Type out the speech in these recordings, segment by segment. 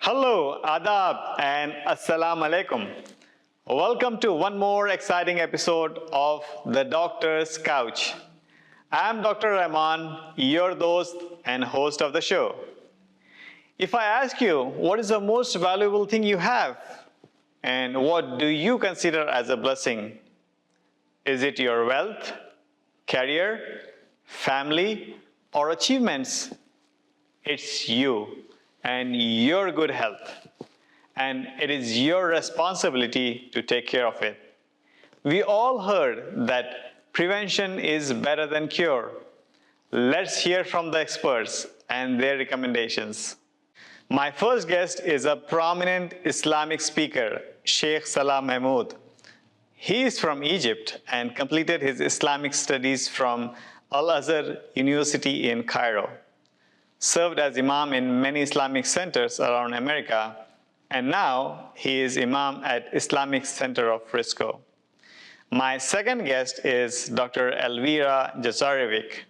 Hello, adab, and assalamu alaikum. Welcome to one more exciting episode of The Doctor's Couch. I'm Dr. Rahman, your host and host of the show. If I ask you, what is the most valuable thing you have? And what do you consider as a blessing? Is it your wealth, career, family, or achievements? It's you and your good health. And it is your responsibility to take care of it. We all heard that prevention is better than cure. Let's hear from the experts and their recommendations. My first guest is a prominent Islamic speaker, Sheikh Salah Mahmood. He is from Egypt and completed his Islamic studies from Al-Azhar University in Cairo. Served as Imam in many Islamic centers around America, and now he is Imam at Islamic Center of Frisco. My second guest is Dr. Elvira Jazarevic,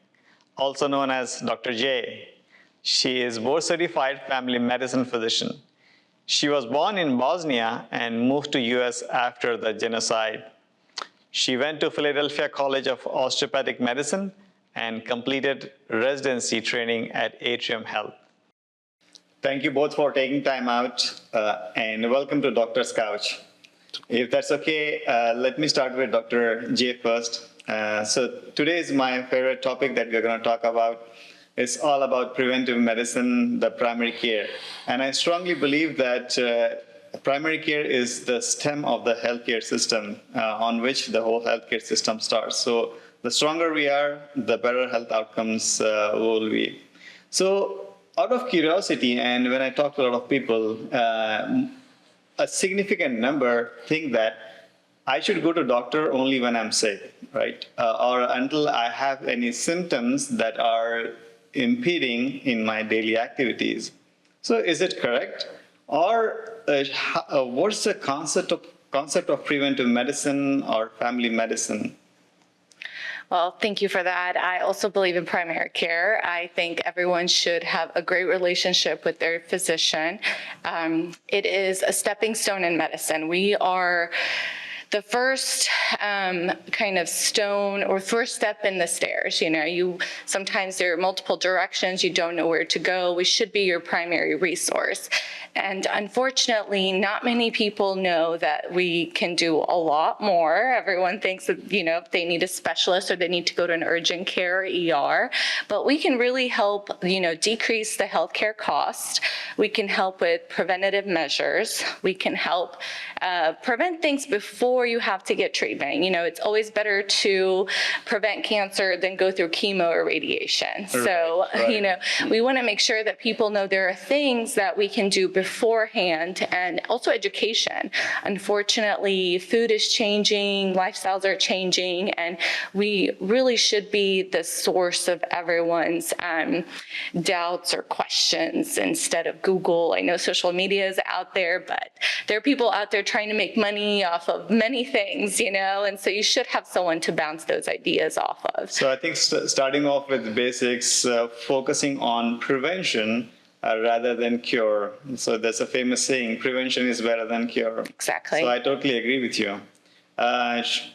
also known as Dr. J. She is board-certified family medicine physician. She was born in Bosnia and moved to US after the genocide. She went to Philadelphia College of Osteopathic Medicine and completed residency training at Atrium Health. Thank you both for taking time out and welcome to Doctor's Couch. If that's okay, let me start with Dr. J first. So today is my favorite topic that we're going to talk about. It's all about preventive medicine, the primary care. And I strongly believe that primary care is the stem of the healthcare system on which the whole healthcare system starts. So the stronger we are, the better health outcomes will be. So out of curiosity, and when I talk to a lot of people, a significant number think that I should go to doctor only when I'm sick, right? Or until I have any symptoms that are impeding in my daily activities. So is it correct? Or what's the concept of preventive medicine or family medicine? Well, thank you for that. I also believe in primary care. I think everyone should have a great relationship with their physician. It is a stepping stone in medicine. We are the first kind of stone or first step in the stairs. Sometimes there are multiple directions, you don't know where to go. We should be your primary resource. And unfortunately, not many people know that we can do a lot more. Everyone thinks that, they need a specialist or they need to go to an urgent care or ER, but we can really help, decrease the healthcare cost. We can help with preventative measures. We can help prevent things before you have to get treatment. It's always better to prevent cancer than go through chemo or radiation. So, we want to make sure that people know there are things that we can do beforehand, and also education. Unfortunately, food is changing, lifestyles are changing, and we really should be the source of everyone's doubts or questions instead of Google. I know social media is out there, but there are people out there trying to make money off of many things, and so you should have someone to bounce those ideas off of. So I think starting off with the basics, focusing on prevention rather than cure. So there's a famous saying, prevention is better than cure. Exactly. So I totally agree with you.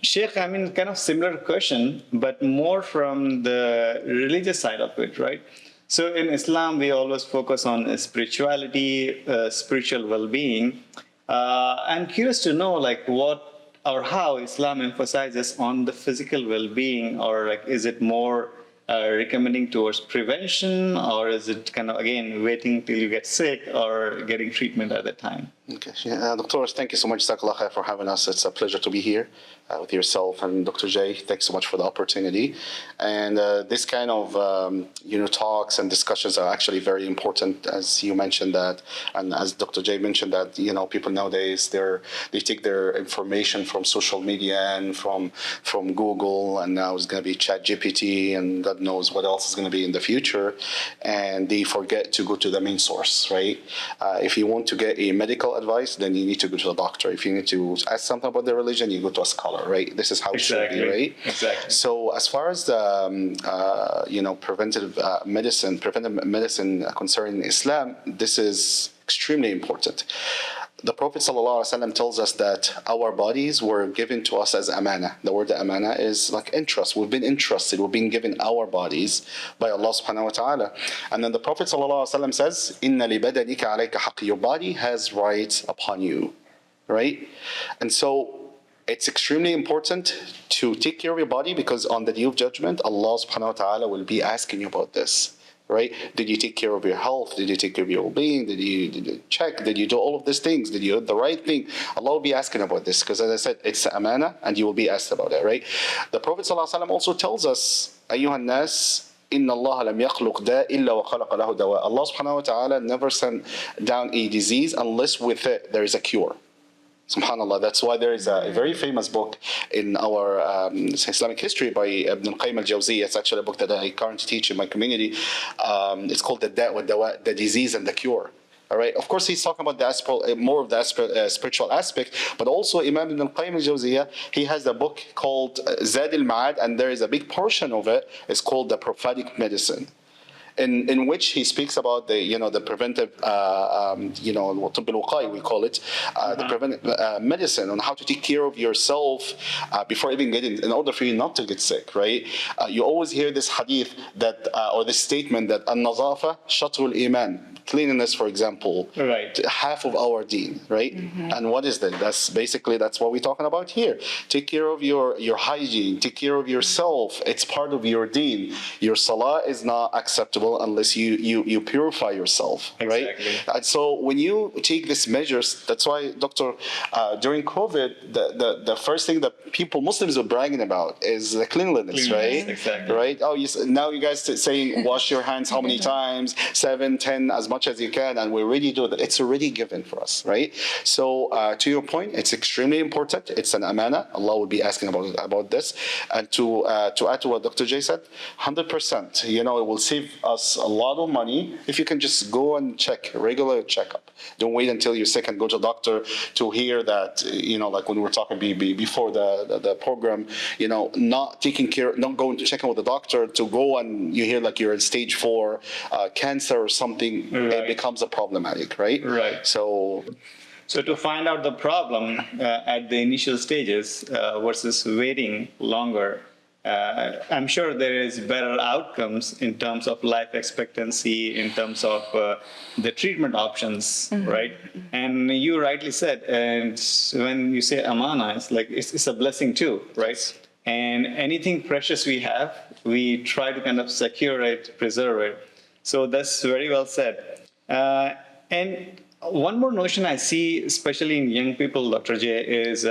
Sheikh, kind of similar question, but more from the religious side of it, right? So in Islam, we always focus on spirituality, spiritual well-being. I'm curious to know, what or how Islam emphasizes on the physical well-being, or is it more recommending towards prevention, or is it kind of, again, waiting till you get sick or getting treatment at that time? Okay. Doctor, thank you so much, Jazakallah khair, for having us. It's a pleasure to be here with yourself and Dr. J. Thanks so much for the opportunity. And this kind of talks and discussions are actually very important, as you mentioned that, and as Dr. J mentioned that, people nowadays they take their information from social media and from Google, and now it's going to be ChatGPT, and God knows what else is going to be in the future, and they forget to go to the main source, right? If you want to get a medical advice, then you need to go to the doctor. If you need to ask something about the religion, you go to a scholar, right? This is how it should be, right? Exactly. So as far as the preventive medicine concerning Islam, this is extremely important. The Prophet ﷺ tells us that our bodies were given to us as amana. The word amana is like entrust. We've been entrusted. We've been given our bodies by Allah subhanahu wa ta'ala. And then the Prophet ﷺ says, Inna li badanika alayka haqq. Your body has rights upon you, right? And so it's extremely important to take care of your body, because on the day of judgment, Allah subhanahu wa ta'ala will be asking you about this. Right? Did you take care of your health? Did you take care of your well-being? Did you check? Did you do all of these things? Did you do the right thing? Allah will be asking about this, because as I said, it's amana, and you will be asked about it, right? The Prophet ﷺ also tells us, أيها الناس إن الله لم يخلق داء إلا وخلق له دواء. Allah subhanahu wa ta'ala never sent down a disease unless with it there is a cure. SubhanAllah. That's why there is a very famous book in our Islamic history by Ibn al-Qayyim al-Jawziyya. It's actually a book that I currently teach in my community. It's called the the disease and the cure. All right. Of course, he's talking about the more of the spiritual aspect, but also Imam Ibn al-Qayyim al-Jawziyya, he has a book called Zad al-Ma'ad, and there is a big portion of it is called the prophetic medicine, in which he speaks about the preventive we call it the preventive medicine, on how to take care of yourself before even getting, in order for you not to get sick, right? You always hear this hadith that or this statement that an-nazafa shatrul iman. Cleanliness, for example, right, half of our deen, right? And what is that? That's what we're talking about here. Take care of your hygiene, take care of yourself. It's part of your deen. Your salah is not acceptable unless you purify yourself, right? Exactly. And so when you take these measures, that's why, Doctor, during COVID, the first thing that Muslims are bragging about is the cleanliness, right? Exactly. Right? Oh, now you guys saying wash your hands how many times? 7, 10, as much as you can, and we already do that. It's already given for us, right? So to your point, it's extremely important. It's an amana. Allah will be asking about this. And to add to what Dr. J said, 100%. It will save us a lot of money if you can just go and check, regular checkup. Don't wait until you're sick and go to the doctor to hear that, like when we were talking before the program, not taking care, not going to check in with the doctor, to go and you hear like you're in stage 4 cancer or something. Right. It becomes a problematic, right? Right. So to find out the problem at the initial stages versus waiting longer, I'm sure there is better outcomes in terms of life expectancy, in terms of the treatment options, right? And you rightly said, and when you say amana, it's like it's a blessing too, right? And anything precious we have, we try to kind of secure it, preserve it. So that's very well said. And one more notion I see, especially in young people, Dr. J, is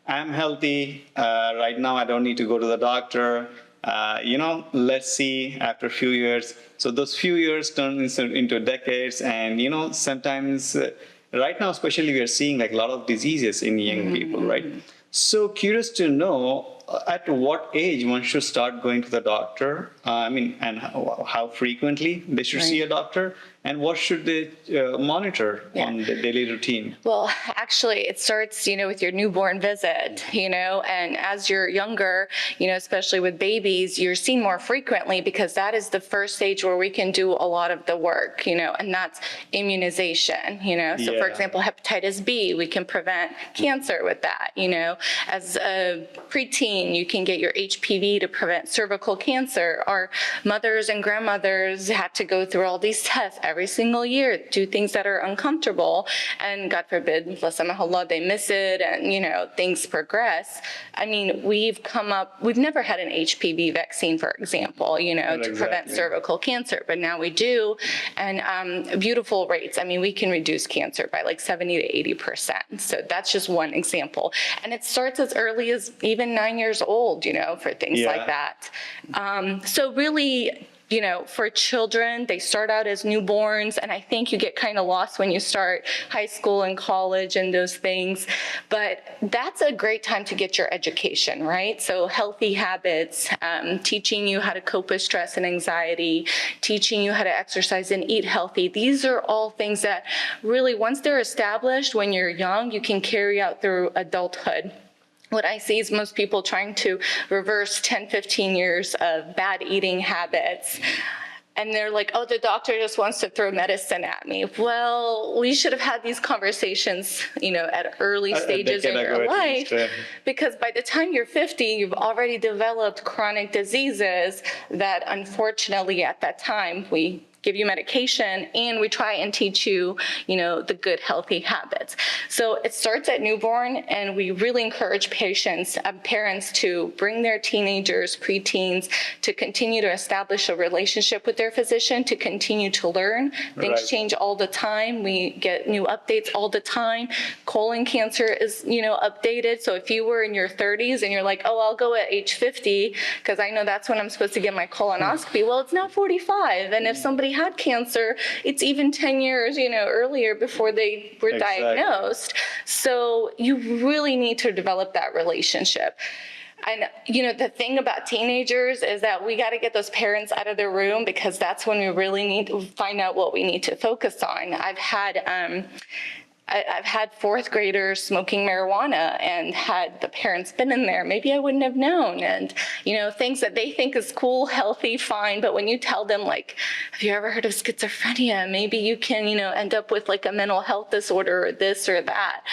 I'm healthy. Right now, I don't need to go to the doctor. Let's see after a few years. So those few years turn into decades. And, sometimes right now, especially, we are seeing like a lot of diseases in young people, right? So curious to know at what age one should start going to the doctor, and how frequently they should see a doctor, and what should they monitor on the daily routine? Well, actually, it starts, with your newborn visit, and as you're younger, especially with babies, you're seen more frequently because that is the first stage where we can do a lot of the work, and that's immunization, So for example, hepatitis B, we can prevent cancer with that, As a preteen, you can get your HPV to prevent cervical cancer. Our mothers and grandmothers had to go through all these tests every single year, do things that are uncomfortable, and God forbid, they miss it, and things progress. We've never had an HPV vaccine, for example, to prevent cervical cancer, but now we do, and beautiful rates. We can reduce cancer by like 70 to 80%. So that's just one example, and it starts as early as even 9 years old, for things like that. So really, for children, they start out as newborns, and I think you get kind of lost when you start high school and college and those things. But that's a great time to get your education, right? So healthy habits, teaching you how to cope with stress and anxiety, teaching you how to exercise and eat healthy. These are all things that really, once they're established when you're young, you can carry out through adulthood. What I see is most people trying to reverse 10, 15 years of bad eating habits. And they're like, oh, the doctor just wants to throw medicine at me. Well, we should have had these conversations, at early stages in your life, because by the time you're 50, you've already developed chronic diseases that unfortunately at that time we give you medication and we try and teach you, the good, healthy habits. So it starts at newborn, and we really encourage parents to bring their teenagers, preteens, to continue to establish a relationship with their physician, to continue to learn. Things change all the time. We get new updates all the time. Colon cancer is, updated. So if you were in your 30s and you're like, oh, I'll go at age 50, because I know that's when I'm supposed to get my colonoscopy. Well, it's now 45. And if somebody had cancer, it's even 10 years, earlier before they were diagnosed. So you really need to develop that relationship. And, the thing about teenagers is that we got to get those parents out of their room, because that's when we really need to find out what we need to focus on. I've had fourth graders smoking marijuana and had the parents been in there, maybe I wouldn't have known. And, things that they think is cool, healthy, fine. But when you tell them, like, have you ever heard of schizophrenia? Maybe you can, end up with like a mental health disorder or this or that.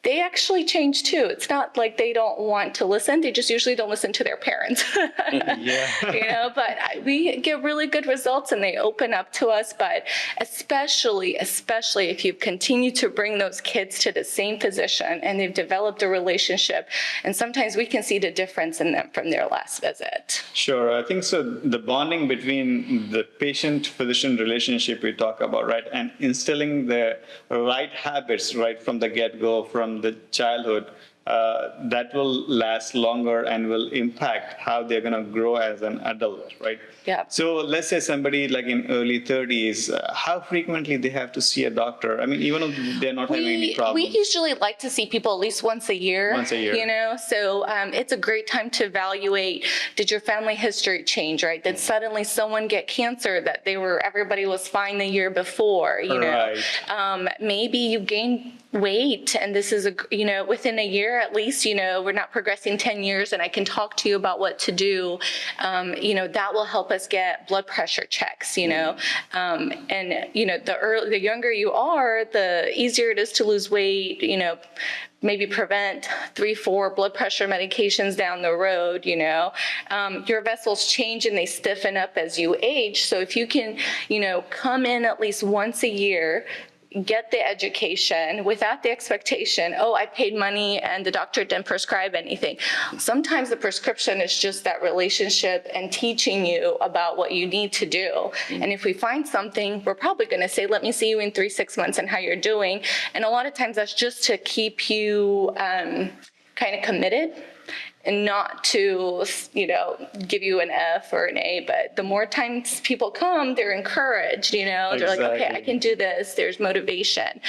They actually change too. It's not like they don't want to listen. They just usually don't listen to their parents. But we get really good results and they open up to us. But especially if you continue to bring those kids to the same physician and they've developed a relationship, and sometimes we can see the difference in them from their last visit. Sure, I think so. The bonding between the patient-physician relationship we talk about, right, and instilling the right habits right from the get-go, from the childhood, that will last longer and will impact how they're going to grow as an adult, right? Yeah. So let's say somebody like in early 30s, how frequently they have to see a doctor? I mean, even if they're not having any problems. We usually like to see people at least once a year. Once a year. So it's a great time to evaluate, did your family history change, right? Did suddenly someone get cancer that everybody was fine the year before, Right. Maybe you gained weight, and this is within a year at least, we're not progressing 10 years, and I can talk to you about what to do. That will help us get blood pressure checks, the younger you are, the easier it is to lose weight, maybe prevent 3-4 blood pressure medications down the road. Your vessels change and they stiffen up as you age. So if you can, come in at least once a year, get the education without the expectation, oh, I paid money and the doctor didn't prescribe anything. Sometimes the prescription is just that relationship and teaching you about what you need to do. Mm-hmm. And if we find something, we're probably going to say, let me see you in 3-6 months and how you're doing. And a lot of times that's just to keep you kind of committed, and not to, give you an F or an A, but the more times people come, they're encouraged, They're like, okay, I can do this. There's motivation.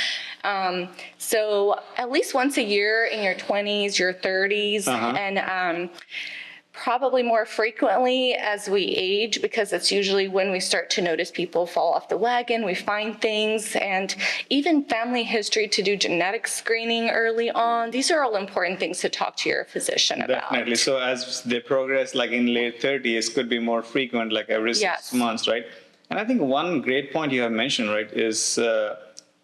So at least once a year in your 20s, your 30s, and probably more frequently as we age, because it's usually when we start to notice people fall off the wagon, we find things, and even family history, to do genetic screening early on. These are all important things to talk to your physician about. Definitely. So as they progress, like in late 30s, could be more frequent, like every 6 months, right? And I think one great point you have mentioned, right, is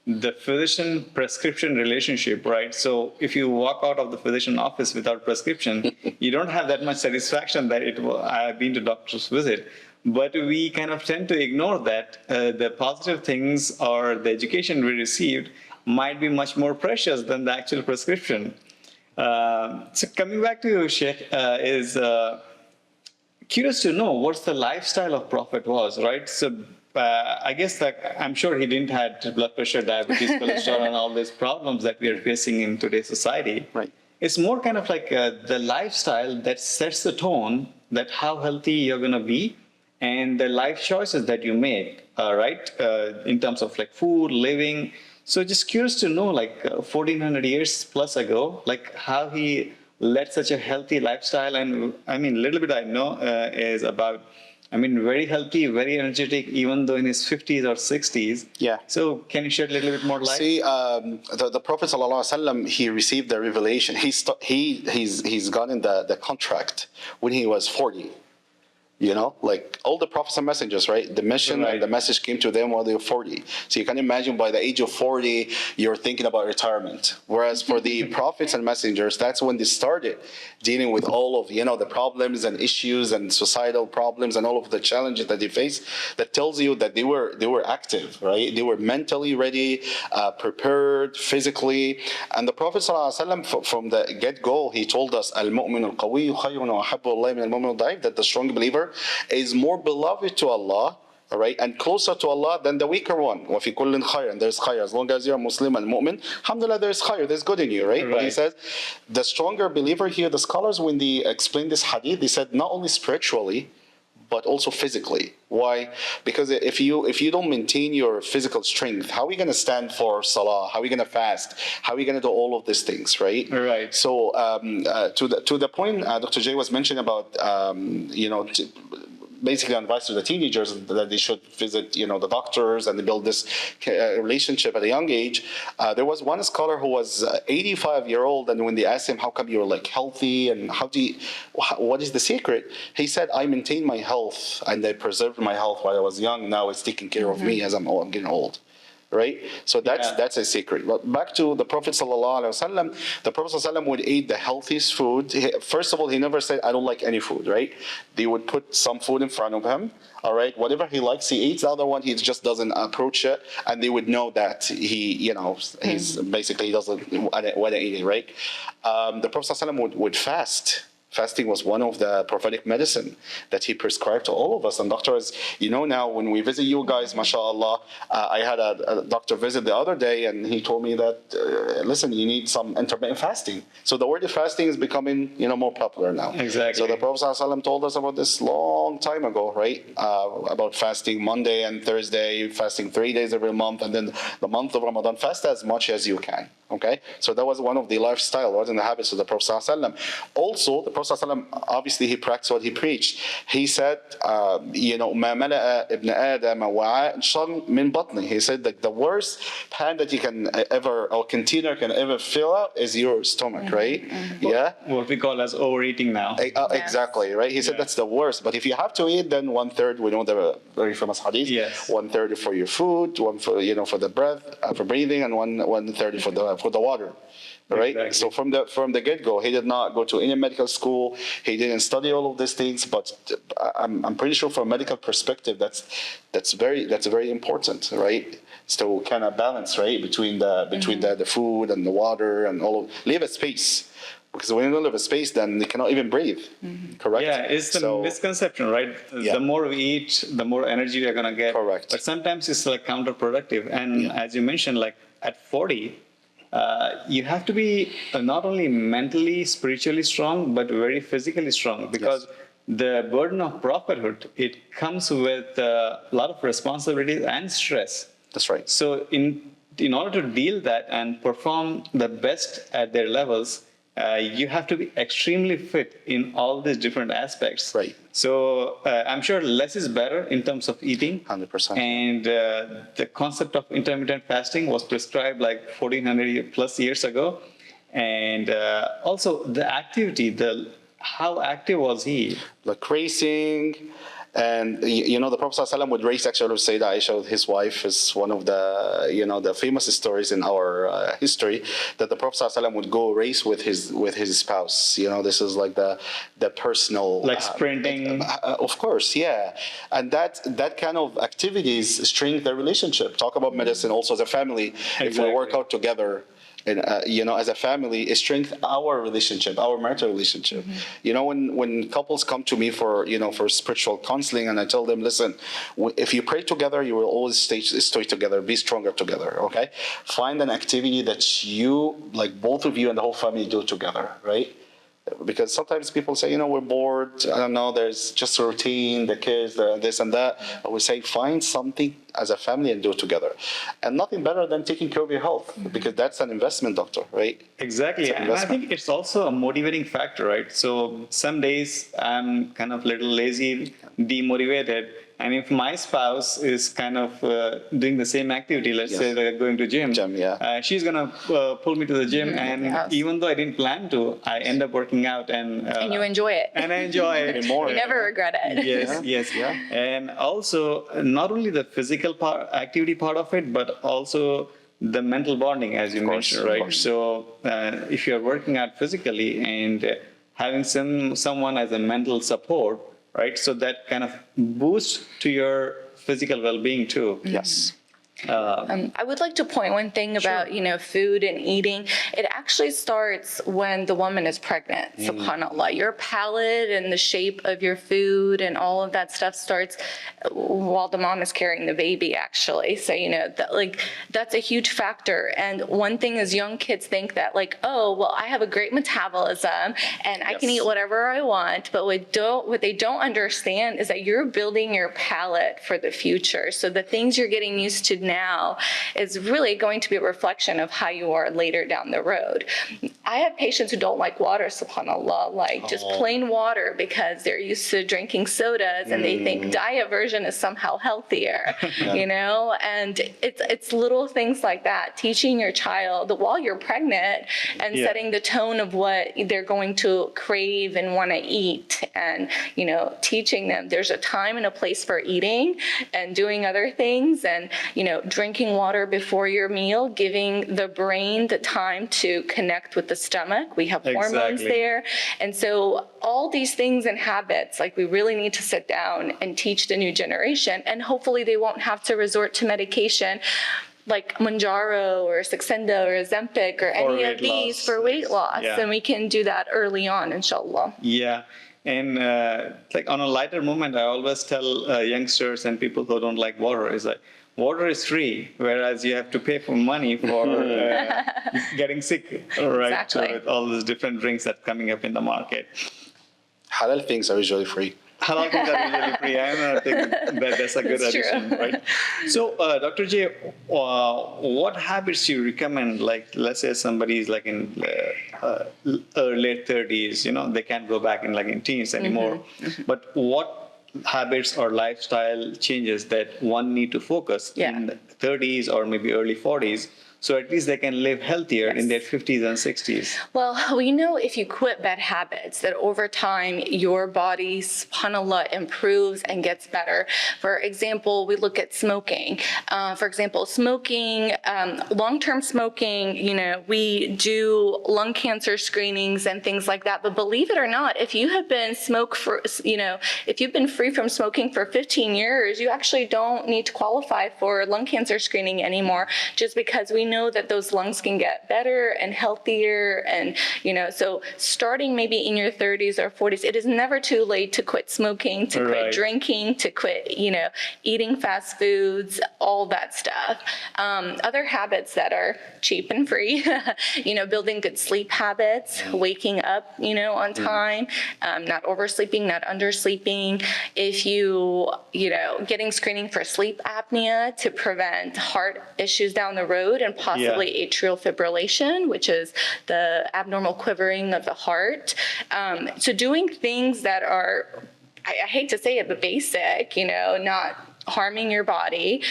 the physician prescription relationship, right? So if you walk out of the physician office without prescription, you don't have that much satisfaction that I have been to doctor's visit. But we kind of tend to ignore that. The positive things or the education we received might be much more precious than the actual prescription. So coming back to you, Sheikh, is curious to know what's the lifestyle of Prophet was, right? So I guess I'm sure he didn't have blood pressure, diabetes, cholesterol, and all these problems that we are facing in today's society. Right. It's more kind of like the lifestyle that sets the tone that how healthy you're going to be, and the life choices that you make, right? In terms of like food, living. So just curious to know, like 1400 years plus ago, like how he led such a healthy lifestyle. And I mean, a little bit I know is about, very healthy, very energetic, even though in his 50s or 60s. Yeah. So can you shed a little bit more light? See, the Prophet ﷺ, he received the revelation. He's gotten the contract when he was 40. You know, like all the prophets and messengers, right? The mission Right. and the message came to them while they were 40. So you can imagine by the age of 40, you're thinking about retirement. Whereas for the prophets and messengers, that's when they started dealing with all of, the problems and issues and societal problems and all of the challenges that they face. That tells you that they were active, right? They were mentally ready, prepared, physically. And the Prophet ﷺ, from the get-go, he told us, Al-mu'min al-qawi khayrun wa ahabbu ilayhi min al-mu'min al-da'if, that the strong believer is more beloved to Allah, all right, and closer to Allah than the weaker one. وَفِي كُلٍّ خَيْرٍ, and there's khayr. As long as you're a Muslim and mu'min, alhamdulillah, there's khayr, there's good in you, right? But he says, the stronger believer here, the scholars, when they explained this hadith, they said not only spiritually, but also physically. Why? Because if you don't maintain your physical strength, how are you going to stand for salah? How are you going to fast? How are you going to do all of these things, right? Right. So to the point Dr. J was mentioning about basically advice to the teenagers that they should visit, the doctors and they build this relationship at a young age. There was one scholar who was 85-year-old, and when they asked him, how come you're like healthy and what is the secret? He said, I maintained my health and I preserved my health while I was young. Now it's taking care of me as I'm getting old. Right? So that's a secret. But back to the Prophet ﷺ, the Prophet ﷺ would eat the healthiest food. First of all, he never said, I don't like any food, right? They would put some food in front of him, all right? Whatever he likes, he eats. The other one, he just doesn't approach it, and they would know that he's basically, he doesn't want to eat it, right? The Prophet ﷺ would fast. Fasting was one of the prophetic medicine that he prescribed to all of us. And doctors, now when we visit you guys, mashallah, I had a doctor visit the other day, and he told me that, listen, you need some intermittent fasting. So the word of fasting is becoming, more popular now. Exactly. So the Prophet ﷺ told us about this long time ago, right? About fasting Monday and Thursday, fasting 3 days every month, and then the month of Ramadan, fast as much as you can. Okay, so that was one of the lifestyle, wasn't the habits of the Prophet ﷺ. Also, the Prophet ﷺ, obviously, he practiced what he preached. He said, مَا مَلَأَ ابْنَ آدَمَ وَعَاءً شَرٌّ مِنْ بَطْنِهِ. He said that the worst pan that you can ever, or container can ever fill out is your stomach, right? Yeah? What we call as overeating now. Exactly, right? He said that's the worst. But if you have to eat, then 1/3, we know the very famous hadith. Yes. 1/3 for your food, one for for the breath, for breathing, and 1/3 for the water. Right. Exactly. So from the get-go, he did not go to any medical school. He didn't study all of these things. But I'm pretty sure, from a medical perspective, that's very important, right? So kind of balance, right, between the food and the water and all of, leave a space. Because when you don't have a space, then they cannot even breathe. Correct? Yeah, it's the misconception, right? The more we eat, the more energy we are going to get. Correct. But sometimes it's like counterproductive. And as you mentioned, like at 40, you have to be not only mentally, spiritually strong, but very physically strong, because the burden of prophethood, it comes with a lot of responsibilities and stress. That's right. So in order to deal that and perform the best at their levels, you have to be extremely fit in all these different aspects. Right. So I'm sure less is better in terms of eating. 100%. And the concept of intermittent fasting was prescribed like 1400 plus years ago. And also the activity, how active was he? Like racing. And the Prophet ﷺ would race, actually, with Sayyidah Aisha, with his wife, is one of the the famous stories in our history, that the Prophet ﷺ would go race with his spouse. This is like the personal, like sprinting. Of course, yeah. And that kind of activities strengthen the relationship. Talk about medicine also as a family. Exactly. If we work out together, and as a family, it strengthens our relationship, our marital relationship. When couples come to me for spiritual counseling, and I tell them, listen, if you pray together, you will always stay together, be stronger together. Okay, find an activity that you, like, both of you and the whole family do together, right? Because sometimes people say, we're bored, I don't know, there's just a routine, the kids, this and that. But we say, find something as a family and do it together. And nothing better than taking care of your health, because that's an investment, doctor, right? Exactly. And I think it's also a motivating factor, right? So some days I'm kind of a little lazy, demotivated, And if my spouse is kind of doing the same activity, let's Yes. say they're going to gym, she's gonna pull me to the gym, and Yes. even though I didn't plan to, I end up working out, and you enjoy it. and I enjoy it more. You never regret it. Yes, yes, and also not only the physical activity part of it, but also the mental bonding, as you mentioned, of right? course. So if you're working out physically and having someone as a mental support, right? So that kind of boosts to your physical well-being too. Yes. I would like to point one thing about, food and eating. It actually starts when the woman is pregnant, subhanAllah. Your palate and the shape of your food and all of that stuff starts while the mom is carrying the baby, actually. So, that's a huge factor. And one thing is young kids think that oh, well, I have a great metabolism and I can eat whatever I want. But what they don't understand is that you're building your palate for the future. So the things you're getting used to now is really going to be a reflection of how you are later down the road. I have patients who don't like water, subhanAllah, just plain water, because they're used to drinking sodas and they think diet version is somehow healthier, and it's little things like that. Teaching your child while you're pregnant and setting the tone of what they're going to crave and want to eat, and teaching them there's a time and a place for eating and doing other things, and drinking water before your meal, giving the brain the time to connect with the stomach. We have hormones there. And so all these things and habits, we really need to sit down and teach the new generation, and hopefully they won't have to resort to medication like Mounjaro or Saxenda or Ozempic or any of these for weight loss. And we can do that early on, inshallah. Yeah. And on a lighter moment, I always tell youngsters and people who don't like water is water is free, whereas you have to pay for money for getting sick, right? Exactly. So with all those different drinks that's coming up in the market. Halal things are usually free. Halal things are usually free. I think that's a good addition, right? So, Dr. J, what habits do you recommend? Let's say somebody is in late 30s, they can't go back in teens anymore. But what habits or lifestyle changes that one need to focus in the 30s or maybe early 40s, so at least they can live healthier in their 50s and 60s? Well, we know if you quit bad habits, that over time, your body, subhanAllah, improves and gets better. For example, we look at smoking. Smoking, long-term smoking, we do lung cancer screenings and things like that. But believe it or not, if you have been if you've been free from smoking for 15 years, you actually don't need to qualify for lung cancer screening anymore, just because we know that those lungs can get better and healthier. And, so starting maybe in your 30s or 40s, it is never too late to quit smoking, to quit drinking, to quit, eating fast foods, all that stuff. Other habits that are cheap and free, building good sleep habits, waking up, on time, not oversleeping, not undersleeping. If getting screening for sleep apnea to prevent heart issues down the road, and possibly atrial fibrillation, which is the abnormal quivering of the heart. So doing things that are, I hate to say it, but basic, not harming your body,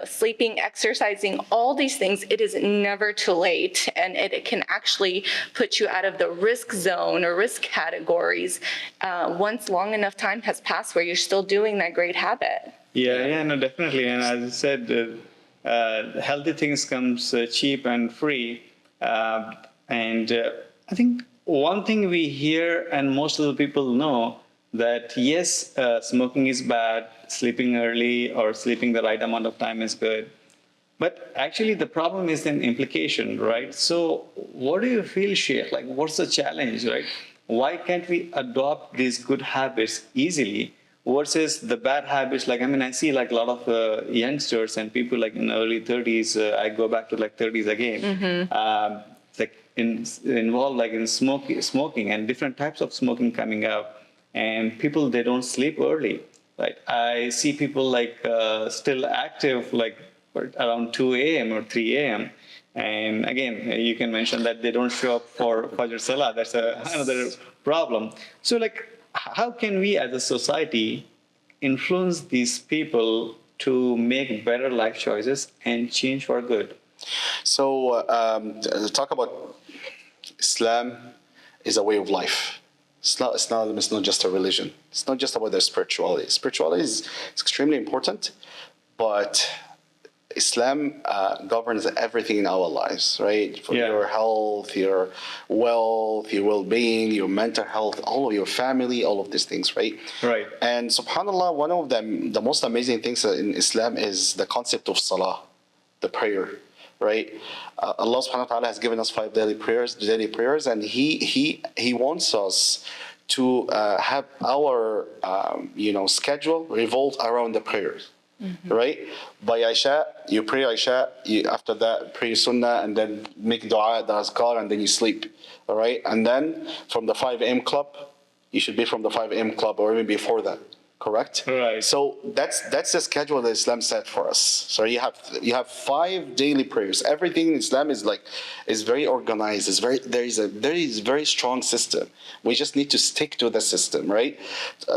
sleeping, exercising, all these things, it is never too late. And it can actually put you out of the risk zone or risk categories once long enough time has passed where you're still doing that great habit. No, definitely. And as I said, healthy things comes cheap and free. And I think one thing we hear, and most of the people know, that yes, smoking is bad, sleeping early or sleeping the right amount of time is good. But actually the problem is in implication, right? So what do you feel, Sheikh? What's the challenge, right? Why can't we adopt these good habits easily versus the bad habits? I see a lot of youngsters and people in early 30s, I go back to 30s again, involved in smoking and different types of smoking coming out. And people, they don't sleep early, right? I see people still active around 2 a.m. or 3 a.m. And again, you can mention that they don't show up for Fajr Salah. That's another problem. So how can we as a society influence these people to make better life choices and change for good? So, talk about Islam is a way of life. It's not just a religion. It's not just about their spirituality. Spirituality is extremely important, but Islam governs everything in our lives, right? For your health, your wealth, your well-being, your mental health, all of your family, all of these things, right? Right. And subhanAllah, one of the most amazing things in Islam is the concept of salah, the prayer, right? Allah subhanahu wa ta'ala has given us 5 daily prayers, and He wants us to have our schedule revolve around the prayers. Mm-hmm. Right? By Isha, you pray Isha, after that pray Sunnah, and then make dua, the azkar, and then you sleep. All right? And then from the 5 a.m. club, you should be from the 5 a.m. club or even before that. Correct? Right. So that's the schedule that Islam set for us. So you have 5 daily prayers. Everything in Islam is very organized. There is a very strong system. We just need to stick to the system, right?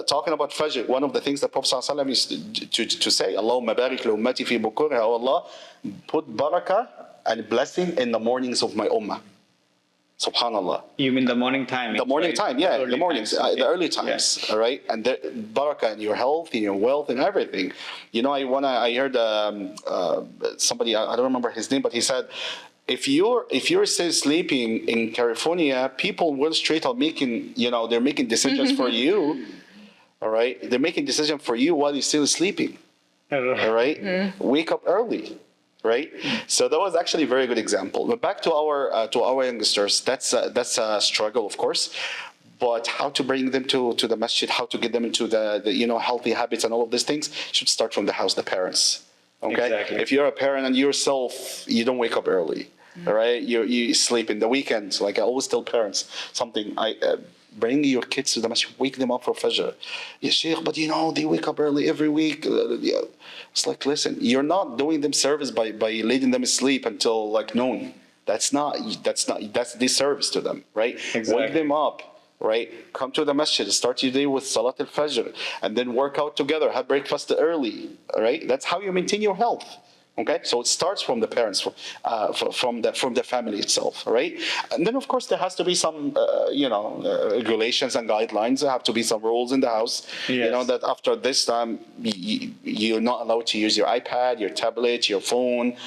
Talking about Fajr, one of the things that Prophet ﷺ used to say, Allahumma barik li ummati fi bukurha, oh Allah, put barakah and blessing in the mornings of my ummah. Subhanallah. You mean the morning time? The morning time, yeah, the mornings, the early times, yeah. all right? And the barakah in your health, in your wealth, and everything. You know, I heard somebody, I don't remember his name, but he said, if you're still sleeping in California, people Wall Street are making, they're making decisions for you, all right? They're making decisions for you while you're still sleeping, all right? Mm-hmm. Wake up early. Right, so that was actually a very good example. But back to our youngsters, that's a struggle, of course. But how to bring them to the masjid, how to get them into the healthy habits and all of these things should start from the house, the parents. Okay, exactly. If you're a parent and yourself, you don't wake up early, all right? You sleep in the weekends. Like I always tell parents something. Bring your kids to the masjid, wake them up for Fajr. Yeah, Sheikh, but they wake up early every week. It's like, listen, you're not doing them service by letting them sleep until like noon. That's disservice to them, right? Exactly. Wake them up, right? Come to the masjid, start your day with Salat al-Fajr, and then work out together, have breakfast early, all right? That's how you maintain your health. Okay, so it starts from the parents, from the family itself, right? And then, of course, there has to be some, regulations and guidelines. There have to be some rules in the house. Yes. That after this time, you're not allowed to use your iPad, your tablet, your phone.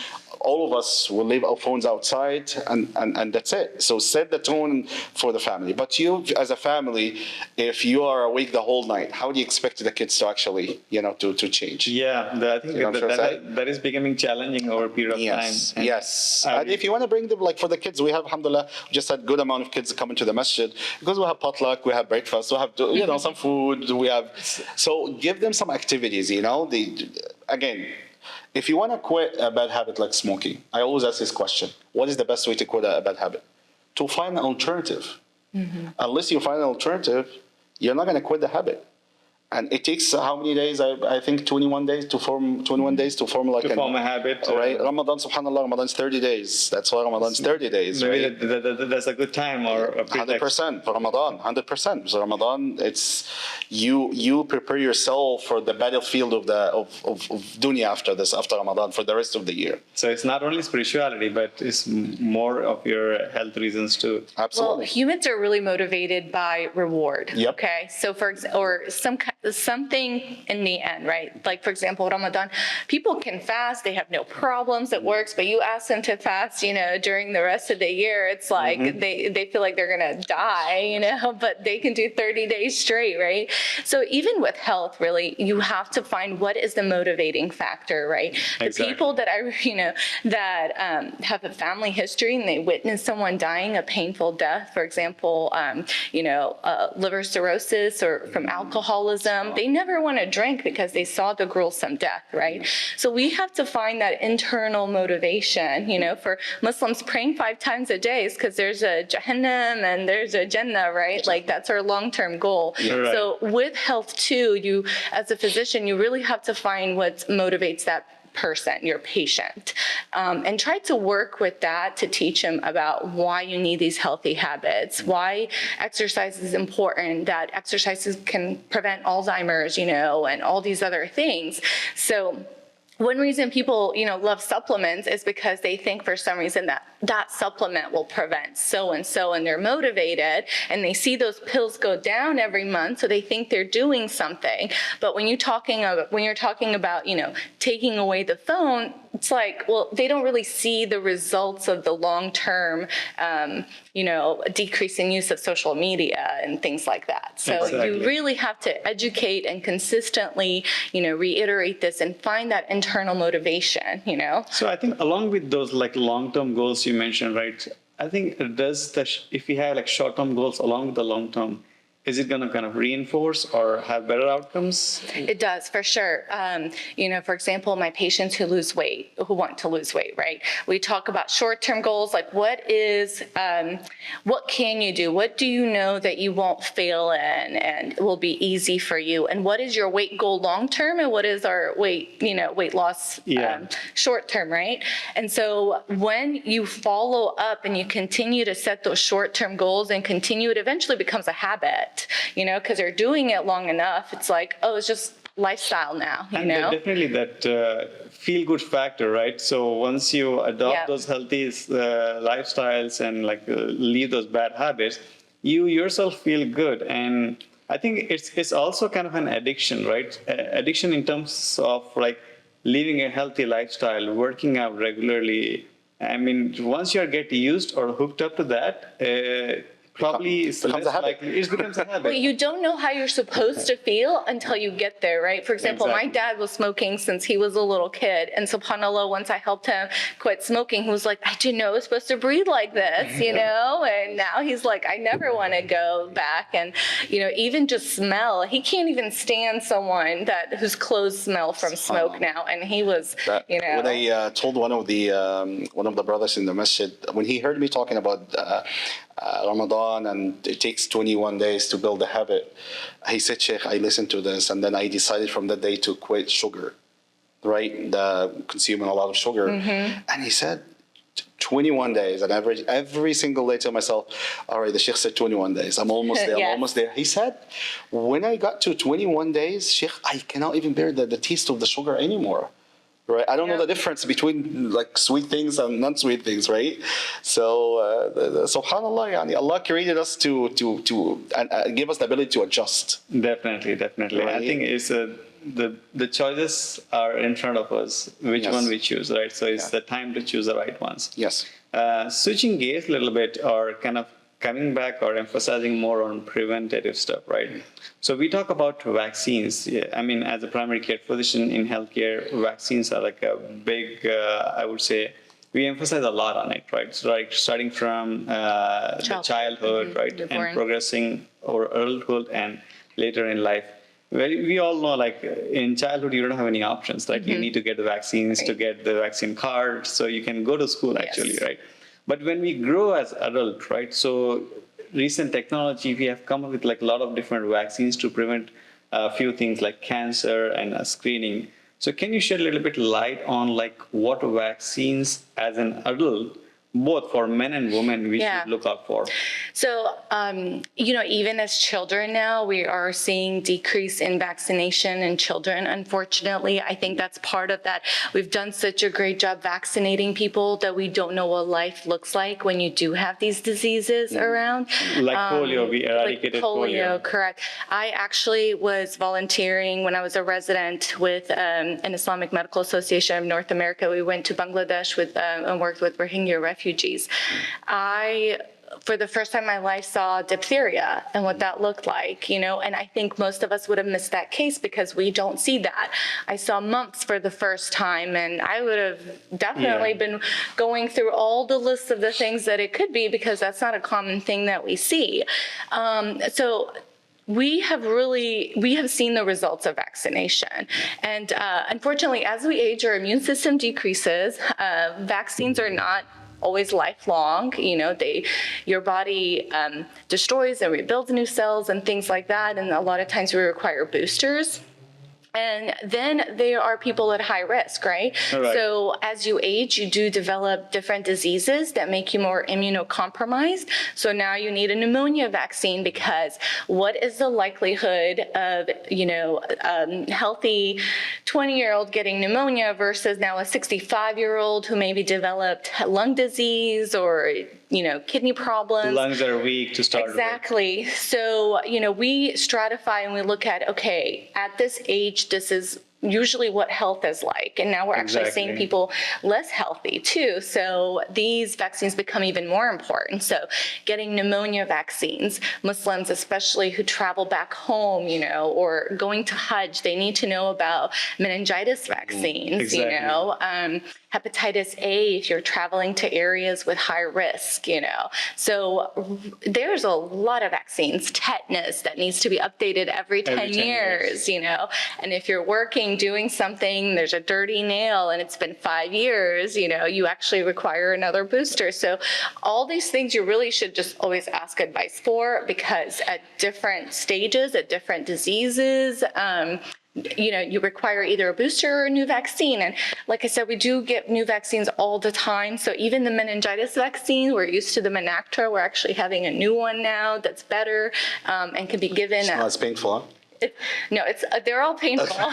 All of us will leave our phones outside, and that's it. So set the tone for the family. But you, as a family, if you are awake the whole night, how do you expect the kids to actually, to change? Yeah, I think that is becoming challenging over a period of time. Yes. And if you want to bring them, like for the kids, we have, alhamdulillah, just a good amount of kids coming to the masjid because we have potluck, we have breakfast, we have, some food, so give them some activities, again, if you want to quit a bad habit like smoking, I always ask this question: what is the best way to quit a bad habit? To find an alternative. Mm-hmm. Unless you find an alternative, you're not going to quit the habit. And it takes how many days? I think 21 days to form a habit. Right? Ramadan, subhanAllah, Ramadan's 30 days. That's why Ramadan's 30 days. Maybe right? That's a good time or a 100% for Ramadan. 100%. So Ramadan, it's you prepare yourself for the battlefield of dunya after Ramadan for the rest of the year. So it's not only spirituality, but it's more of your health reasons too. Absolutely. Well, humans are really motivated by reward. Yep. Okay. So something in the end, right? Like, for example, Ramadan, people can fast, they have no problems, it works, but you ask them to fast, during the rest of the year, it's like they feel like they're going to die, but they can do 30 days straight, right? So even with health, really, you have to find what is the motivating factor, right? Exactly. The people that have a family history and they witness someone dying a painful death, for example, liver cirrhosis or from alcoholism, they never want to drink because they saw the gruesome death, right? So we have to find that internal motivation, for Muslims praying 5 times a day is because there's a Jahannam and there's a Jannah, right? Like that's our long-term goal. Right. So with health too, you as a physician, you really have to find what motivates that person, your patient, and try to work with that to teach them about why you need these healthy habits, why exercise is important, that exercises can prevent Alzheimer's, and all these other things. So one reason people, love supplements is because they think for some reason that supplement will prevent so-and-so, and they're motivated and they see those pills go down every month, so they think they're doing something. But when you're talking about, taking away the phone, it's like, well, they don't really see the results of the long-term, decrease in use of social media and things like that. So Exactly. You really have to educate and consistently, reiterate this and find that internal motivation, So I think along with those like long-term goals you mentioned, right? I think it does if we have like short-term goals along with the long-term, is it going to kind of reinforce or have better outcomes? It does, for sure. For example, my patients who want to lose weight, right? We talk about short-term goals, like what can you do? What do you know that you won't fail in and will be easy for you? And what is your weight goal long-term? And what is our weight loss short-term, right? And so when you follow up and you continue to set those short-term goals and continue, it eventually becomes a habit. Because they're doing it long enough. It's like, oh, it's just lifestyle now, And definitely that feel-good factor, right? So once you adopt those healthy lifestyles and leave those bad habits, you yourself feel good. And I think it's also kind of an addiction, right? Addiction in terms of living a healthy lifestyle, working out regularly. I mean, once you get used or hooked up to that, probably it becomes a habit. Well, you don't know how you're supposed to feel until you get there, right? For example, My dad was smoking since he was a little kid, and subhanAllah, once I helped him quit smoking, he was like, I didn't know I was supposed to breathe like this, and now he's like, I never want to go back. And, even just smell, he can't even stand someone whose clothes smell from smoke now. And he was, When I told one of the brothers in the masjid, when he heard me talking about Ramadan and it takes 21 days to build a habit, he said, Sheikh, I listened to this and then I decided from that day to quit sugar, right? Consuming a lot of sugar. Mm-hmm. And he said, 21 days. And every single day to myself, all right, the Sheikh said 21 days. I'm almost there. Yes. I'm almost there. He said, when I got to 21 days, Sheikh, I cannot even bear the taste of the sugar anymore. Right, I don't know the difference between sweet things and non-sweet things, right? So, subhanallah, yani Allah created us to give us the ability to adjust. Definitely. Right? I think it's the choices are in front of us. Which one we choose, right? So it's the time to choose the right ones. Yes. Switching gears a little bit, or kind of coming back or emphasizing more on preventative stuff, right? So we talk about vaccines. I mean, as a primary care physician in healthcare, vaccines are like a big, I would say, we emphasize a lot on it, right? So starting from the childhood, right? And progressing over adulthood and later in life. We all know, in childhood, you don't have any options, right? You need to get the vaccines to get the vaccine card, so you can go to school actually, right? But when we grow as adults, right? So recent technology, we have come up with a lot of different vaccines to prevent a few things like cancer and screening. So can you shed a little bit light on what vaccines as an adult, both for men and women, we should look out for? So, even as children now, we are seeing decrease in vaccination in children, unfortunately. I think that's part of that. We've done such a great job vaccinating people that we don't know what life looks like when you do have these diseases around. Like polio, we eradicated polio. Correct. I actually was volunteering when I was a resident with an Islamic Medical Association of North America. We went to Bangladesh and worked with Rohingya refugees. I, for the first time in my life, saw diphtheria and what that looked like, and I think most of us would have missed that case because we don't see that. I saw mumps for the first time, and I would have definitely been going through all the lists of the things that it could be because that's not a common thing that we see. So we have seen the results of vaccination. And unfortunately, as we age, our immune system decreases. Vaccines are not always lifelong. Your body destroys and rebuilds new cells and things like that. And a lot of times we require boosters. And then there are people at high risk, right? Right. So as you age, you do develop different diseases that make you more immunocompromised. So now you need a pneumonia vaccine, because what is the likelihood of, healthy 20-year-old getting pneumonia versus now a 65-year-old who maybe developed lung disease or kidney problems. Lungs are weak to start Exactly. So, we stratify and we look at, okay, at this age, this is usually what health is like. And now we're actually seeing people less healthy too. So these vaccines become even more important. So getting pneumonia vaccines, Muslims especially who travel back home, or going to Hajj, they need to know about meningitis vaccines, hepatitis A if you're traveling to areas with high risk, So there's a lot of vaccines, tetanus that needs to be updated every 10 years, And if you're working, doing something, there's a dirty nail and it's been 5 years, you actually require another booster. So all these things you really should just always ask advice for, because at different stages, at different diseases, you require either a booster or a new vaccine. And like I said, we do get new vaccines all the time. So even the meningitis vaccine, we're used to the Menactra. We're actually having a new one now that's better and can be given. It's not as painful, huh? They're all painful.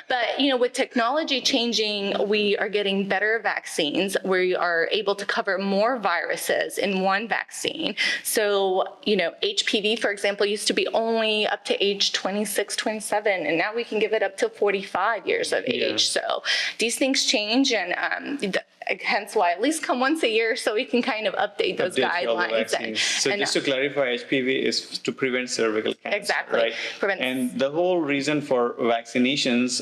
But, with technology changing, we are getting better vaccines. We are able to cover more viruses in one vaccine. So, HPV, for example, used to be only up to age 26, 27, and now we can give it up to 45 years of age. So these things change, and hence why at least come once a year so we can kind of update those guidelines. Just to clarify, HPV is to prevent cervical cancer. Exactly. Right? And the whole reason for vaccinations,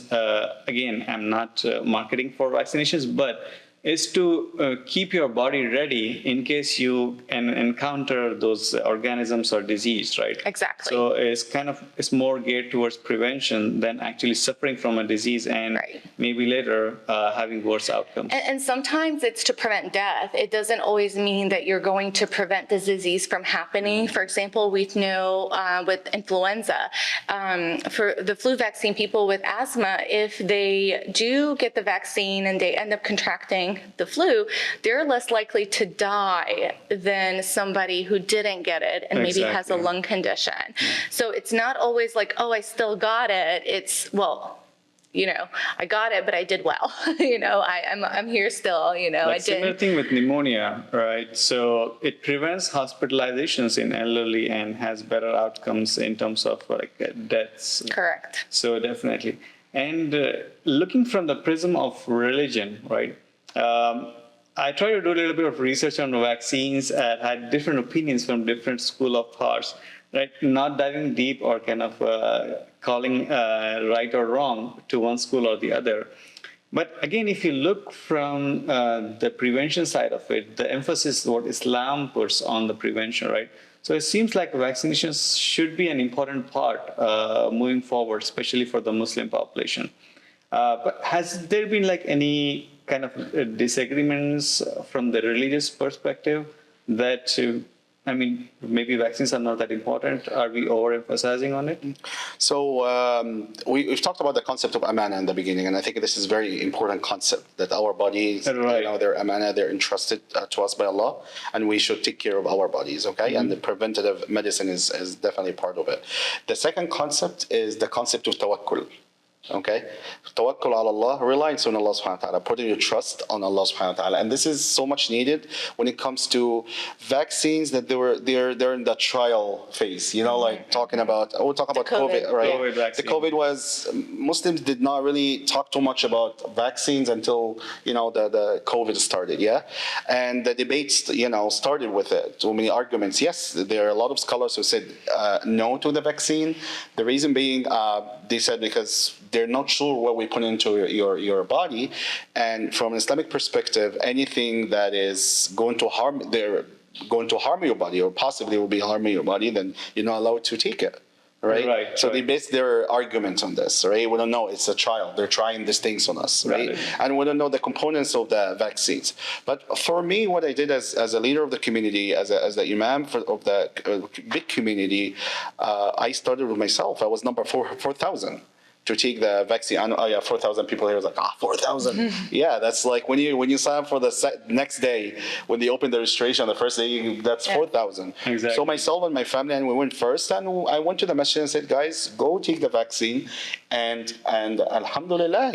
again, I'm not marketing for vaccinations, but is to keep your body ready in case you encounter those organisms or disease, right? Exactly. So it's more geared towards prevention than actually suffering from a disease and maybe later having worse outcomes. And sometimes it's to prevent death. It doesn't always mean that you're going to prevent the disease from happening. For example, we know with influenza, for the flu vaccine, people with asthma, if they do get the vaccine and they end up contracting the flu, they're less likely to die than somebody who didn't get it and maybe has a lung condition. So it's not always like, oh, I still got it. It's, I got it, but I did well. I'm here still, I did. Similar thing with pneumonia, right? So it prevents hospitalizations in elderly and has better outcomes in terms of deaths. Correct. So definitely. And looking from the prism of religion, right? I tried to do a little bit of research on vaccines and had different opinions from different school of thoughts, right? Not diving deep or kind of calling right or wrong to one school or the other. But again, if you look from the prevention side of it, the emphasis what Islam puts on the prevention, right? So it seems like vaccinations should be an important part moving forward, especially for the Muslim population. But has there been any kind of disagreements from the religious perspective that, maybe vaccines are not that important? Are we overemphasizing on it? So we've talked about the concept of amana in the beginning, and I think this is a very important concept that our bodies, they're amana, they're entrusted to us by Allah, and we should take care of our bodies, okay? And the preventative medicine is definitely part of it. The second concept is the concept of tawakkul. Okay, tawakkul ala Allah, reliance on Allah subhanahu wa ta'ala, putting your trust on Allah subhanahu wa ta'ala. And this is so much needed when it comes to vaccines that they're in the trial phase, talking about, we'll talk about COVID, right? COVID vaccine. The COVID was, Muslims did not really talk too much about vaccines until, the COVID started, yeah? And the debates, started with it, so many arguments. Yes, there are a lot of scholars who said no to the vaccine. The reason being, they said because they're not sure what we put into your body, and from an Islamic perspective, anything that is going to harm your body or possibly will be harming your body, then you're not allowed to take it. Right. So they base their arguments on this, right? We don't know. It's a trial. They're trying these things on us, right? And we don't know the components of the vaccines. But for me, what I did as a leader of the community, as the imam of the big community, I started with myself. I was number 4,000 to take the vaccine. I know, oh yeah, 4,000 people here was like, 4,000. Yeah, that's like when you sign up for the next day, when they open the registration, the first day, that's 4,000. Exactly. So myself and my family, and we went first, and I went to the masjid and said, guys, go take the vaccine, and alhamdulillah,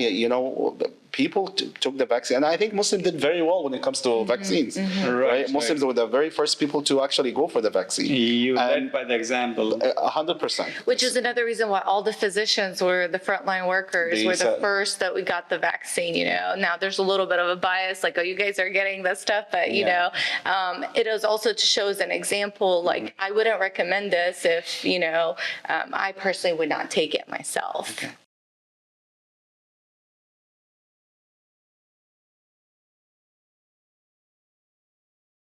people took the vaccine, and I think Muslims did very well when it comes to vaccines. Right? Muslims were the very first people to actually go for the vaccine. You led by the example. 100%. Which is another reason why all the physicians were the frontline workers, were the first that we got the vaccine, Now there's a little bit of a bias, like, oh, you guys are getting this stuff, but, it is also to show as an example, like, I wouldn't recommend this if, I personally would not take it myself. Okay.